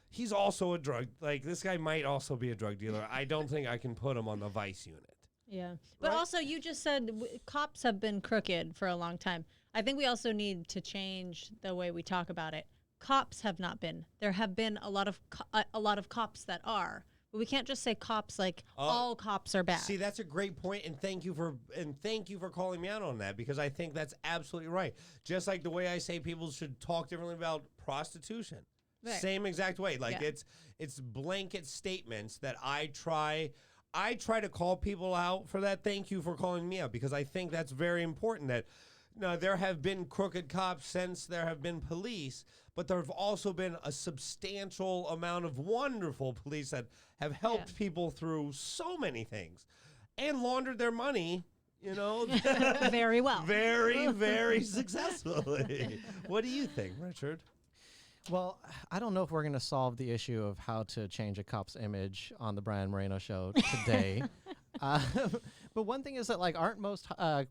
he's also a drug, like, this guy might also be a drug dealer. I don't think I can put him on the vice unit. Yeah. But Right? also, you just said cops have been crooked for a long time. I think we also need to change the way we talk about it. Cops have not been. There have been a lot of cops that are. But we can't just say cops like all cops are bad. See, that's a great point, and thank you for calling me out on that, because I think that's absolutely right. Just like the way I say people should talk differently about prostitution. Right. Same exact way. Like Yeah. it's blanket statements that I try to call people out for that. Thank you for calling me out, because I think that's very important. That now there have been crooked cops since there have been police, but there have also been a substantial amount of wonderful police that have helped people through so many things and laundered their money, you know, Very well. very, very successfully. What do you think, Richard? Well, I don't know if we're going to solve the issue of how to change a cop's image on the Brian Moreno Show today. But one thing is that, like, aren't most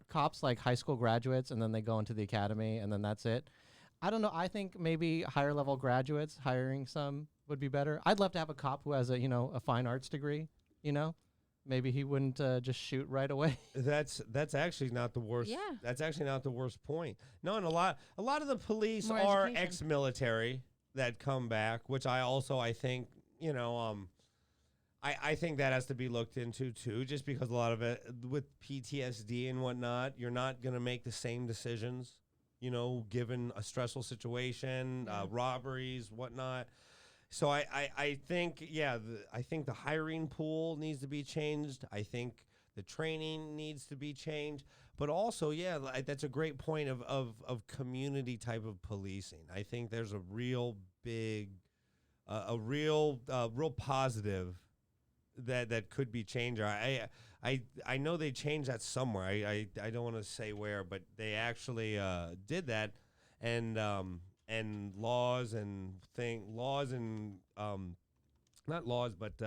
cops like high school graduates and then they go into the academy and then that's it? I don't know. I think maybe higher level graduates, hiring some would be better. I'd love to have a cop who has a fine arts degree, you know? Maybe he wouldn't just shoot right away. That's actually not the worst. Yeah. That's actually not the worst point. No, and a lot of the police More are education. ex-military that come back, which I think, you know, I think that has to be looked into too, just because a lot of it with PTSD and whatnot, you're not going to make the same decisions, you know, given a stressful situation, robberies, whatnot. So I think, I think the hiring pool needs to be changed. I think the training needs to be changed. But also, that's a great point of community type of policing. I think there's a real big, real positive that could be changed. I know they changed that somewhere. I don't want to say where, but they actually did that, and laws and not laws, but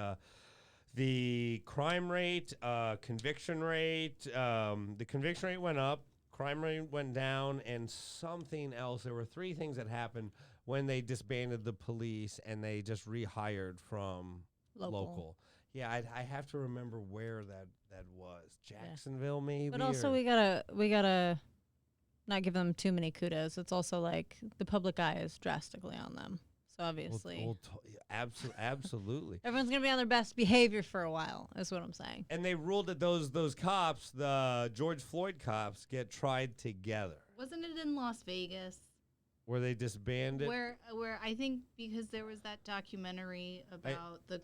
the crime rate, conviction rate. The conviction rate went up, crime rate went down, and something else. There were 3 things that happened when they disbanded the police and they just rehired from local. Yeah, I have to remember where that was. Jacksonville, maybe. But also, we gotta not give them too many kudos. It's also like the public eye is drastically on them. So obviously, absolutely. Everyone's gonna be on their best behavior for a while. Is what I'm saying. And they ruled that those cops, the George Floyd cops, get tried together. Wasn't it in Las Vegas? Where they disbanded? Where I think because there was that documentary about the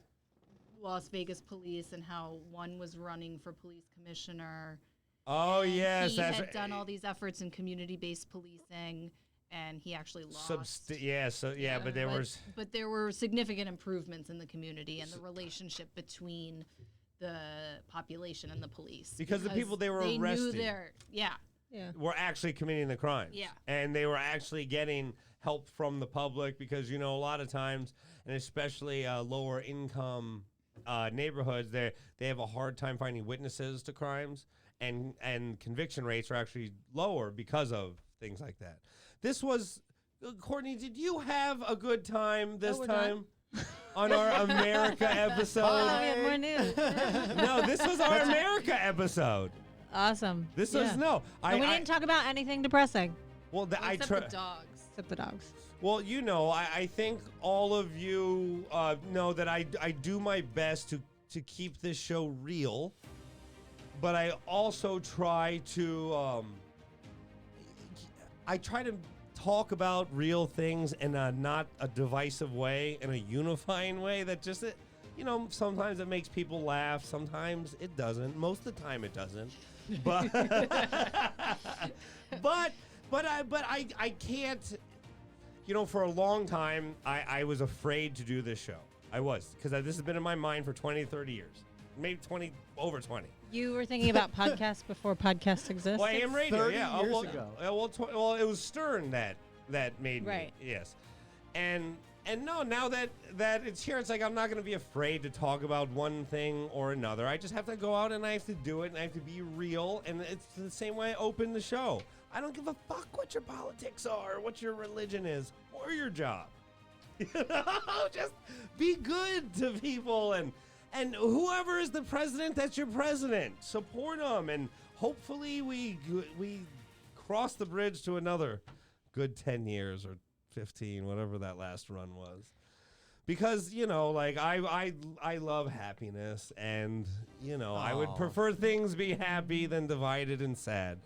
Las Vegas police and how one was running for police commissioner. Oh, yes. He had done all these efforts in community-based policing, and he actually lost. But there were significant improvements in the community and the relationship between the population and the police. Because the people they were arresting were actually committing the crimes. Yeah. And they were actually getting help from the public because, a lot of times, and especially lower income neighborhoods, they have a hard time finding witnesses to crimes, and conviction rates are actually lower because of things like that. This was, Courtney, did you have a good time this time on our America episode? Oh, we have more news. No, this was our America episode. Awesome. This was, and we didn't talk about anything depressing. Well, except the dogs. Except the dogs. Well, I think all of you know that I do my best to keep this show real, but I also try to talk about real things in not a divisive way, in a unifying way that just sometimes it makes people laugh, sometimes it doesn't. Most of the time it doesn't. But I can't. For a long time, I was afraid to do this show. I was, because this has been in my mind for 20, 30 years. Maybe over 20. You were thinking about podcasts before podcasts existed? Well, AM radio, 30 years ago. Well, it was Stern that made me. Right. Yes. And no, now that it's here, it's like I'm not going to be afraid to talk about one thing or another. I just have to go out and I have to do it, and I have to be real. And it's the same way I open the show. I don't give a fuck what your politics are, what your religion is, or your job. Just be good to people, and whoever is the president, that's your president. Support them, and hopefully we cross the bridge to another good 10 years or 15, whatever that last run was. Because, I love happiness, and, I would prefer things be happy than divided and sad.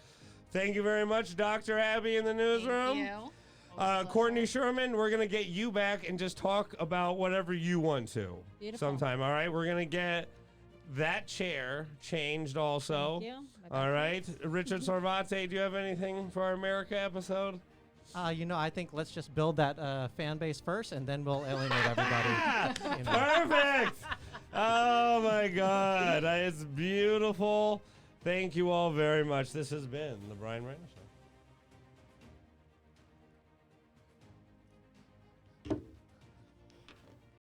Thank you very much, Dr. Abby in the newsroom. Thank you. Courtney Scheuerman, we're going to get you back and just talk about whatever you want to. Beautiful. Sometime, all right? We're going to get that chair changed also. Thank you. All right. Richard Sarvate, do you have anything for our America episode? I think let's just build that fan base first, and then we'll alienate everybody. Perfect. Oh, my God. It's beautiful. Thank you all very much. This has been the Brian Moreno Show.